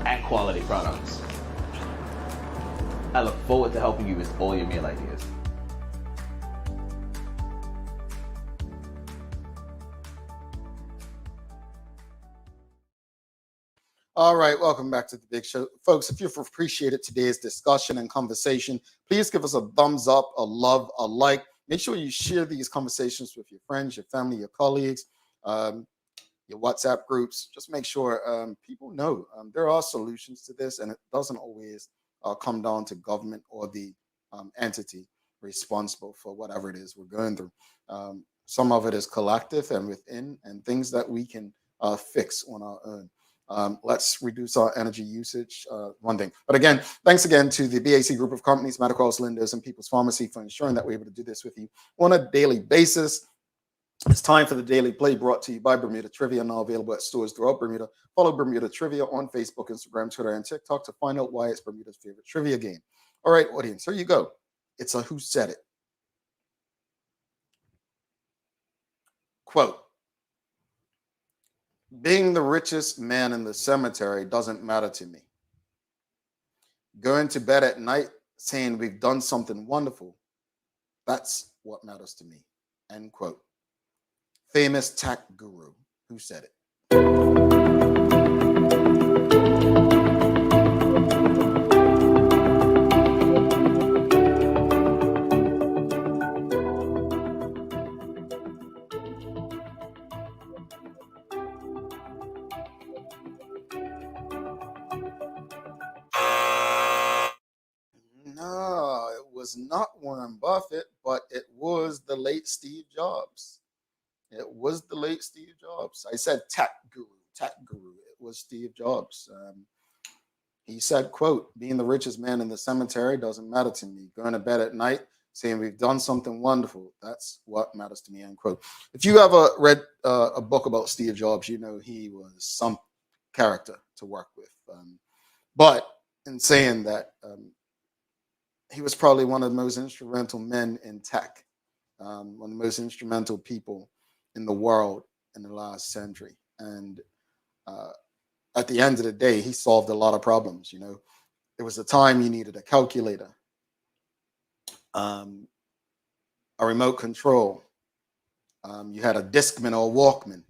and quality products? I look forward to helping you with all your meal ideas. All right, welcome back to the Big Show. Folks, if you've appreciated today's discussion and conversation, please give us a thumbs up, a love, a like. Make sure you share these conversations with your friends, your family, your colleagues, your WhatsApp groups. Just make sure people know there are solutions to this, and it doesn't always come down to government or the entity responsible for whatever it is we're going through. Some of it is collective and within, and things that we can fix on our own. Let's reduce our energy usage, one thing. But again, thanks again to the BAC group of companies, Metacross, Lindos, and People's Pharmacy for ensuring that we're able to do this with you on a daily basis. It's time for the Daily Play, brought to you by Bermuda Trivia, now available at stores throughout Bermuda. Follow Bermuda Trivia on Facebook, Instagram, Twitter, and TikTok to find out why it's Bermuda's favorite trivia game. All right, audience, here you go. It's a Who Said It. Quote, being the richest man in the cemetery doesn't matter to me. Going to bed at night saying we've done something wonderful, that's what matters to me. End quote. Famous tech guru who said it. No, it was not Warren Buffett, but it was the late Steve Jobs. It was the late Steve Jobs. I said tech guru. It was Steve Jobs. He said, quote, being the richest man in the cemetery doesn't matter to me. Going to bed at night saying we've done something wonderful, that's what matters to me, end quote. If you ever read a book about Steve Jobs, you know he was some character to work with. But in saying that, he was probably one of the most instrumental men in tech, one of the most instrumental people in the world in the last century. And at the end of the day, he solved a lot of problems. You know, there was a time you needed a calculator, a remote control. You had a Discman or a Walkman.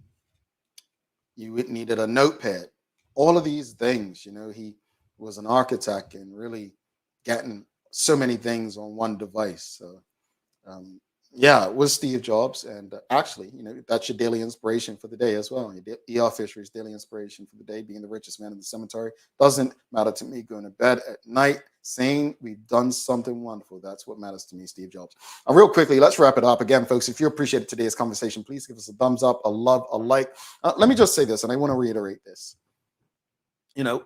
You needed a notepad. All of these things, you know, he was an architect and really getting so many things on one device. So, yeah, it was Steve Jobs. And actually, you know, that's your daily inspiration for the day as well. Your ER Fisheries daily inspiration for the day, being the richest man in the cemetery. Doesn't matter to me going to bed at night saying we've done something wonderful. That's what matters to me, Steve Jobs. Real quickly, let's wrap it up. Again, folks, if you appreciated today's conversation, please give us a thumbs up, a love, a like. Let me just say this, and I want to reiterate this. You know,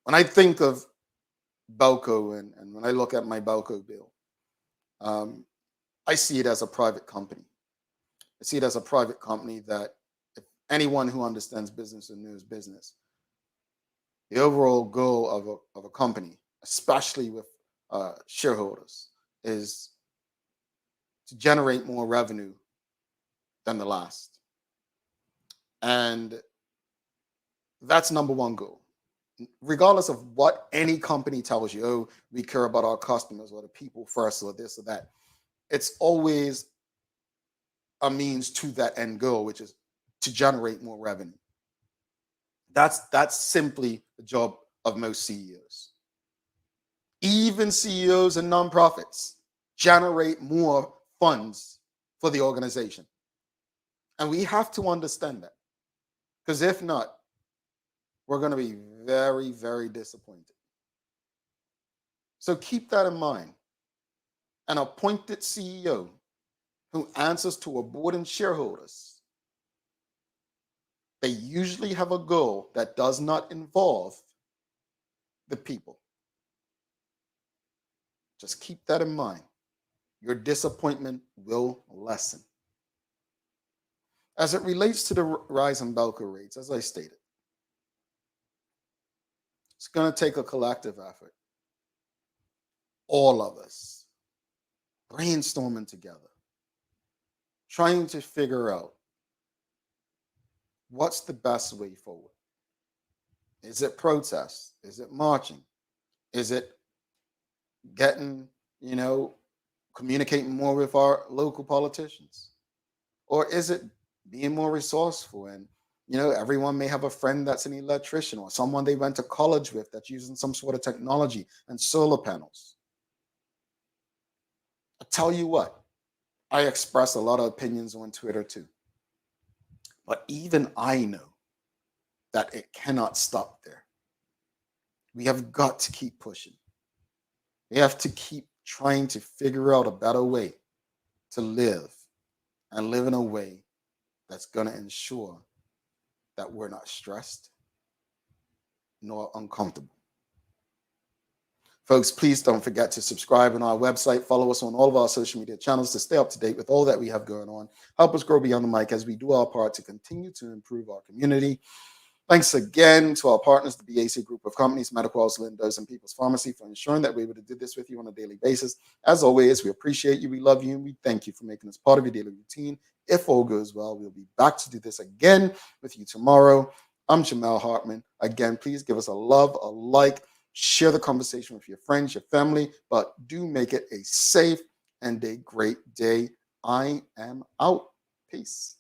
when I think of BELCO and when I look at my BELCO bill, I see it as a private company. I see it as a private company that if anyone who understands business and knows business, the overall goal of a company, especially with shareholders, is to generate more revenue than the last. And that's number one goal. Regardless of what any company tells you, oh, we care about our customers or the people first or this or that, it's always a means to that end goal, which is to generate more revenue. That's simply the job of most CEOs. Even CEOs and nonprofits generate more funds for the organization. And we have to understand that. Because if not, we're going to be very, very disappointed. So keep that in mind. An appointed CEO who answers to a board and shareholders, they usually have a goal that does not involve the people. Just keep that in mind. Your disappointment will lessen. As it relates to the rise in BELCO rates, as I stated, it's going to take a collective effort. all of us brainstorming together, trying to figure out what's the best way forward. Is it protest? Is it marching? Is it getting, communicating more with our local politicians? Or is it being more resourceful? And, everyone may have a friend that's an electrician or someone they went to college with that's using some sort of technology and solar panels. I tell you what, I express a lot of opinions on Twitter too. But even I know that it cannot stop there. We have got to keep pushing. We have to keep trying to figure out a better way to live and live in a way that's going to ensure that we're not stressed nor uncomfortable. Folks, please don't forget to subscribe on our website. Follow us on all of our social media channels to stay up to date with all that we have going on. Help us grow beyond the mic as we do our part to continue to improve our community. Thanks again to our partners, the BAC Group of Companies, Medicals, Lindos, and People's Pharmacy, for ensuring that we're able to do this with you on a daily basis. As always, we appreciate you, we love you, and we thank you for making us part of your daily routine. If all goes well, we'll be back to do this again with you tomorrow. I'm Jamel Hartman. Again, please give us a love, a like, share the conversation with your friends, your family, but do make it a safe and a great day. I am out. Peace.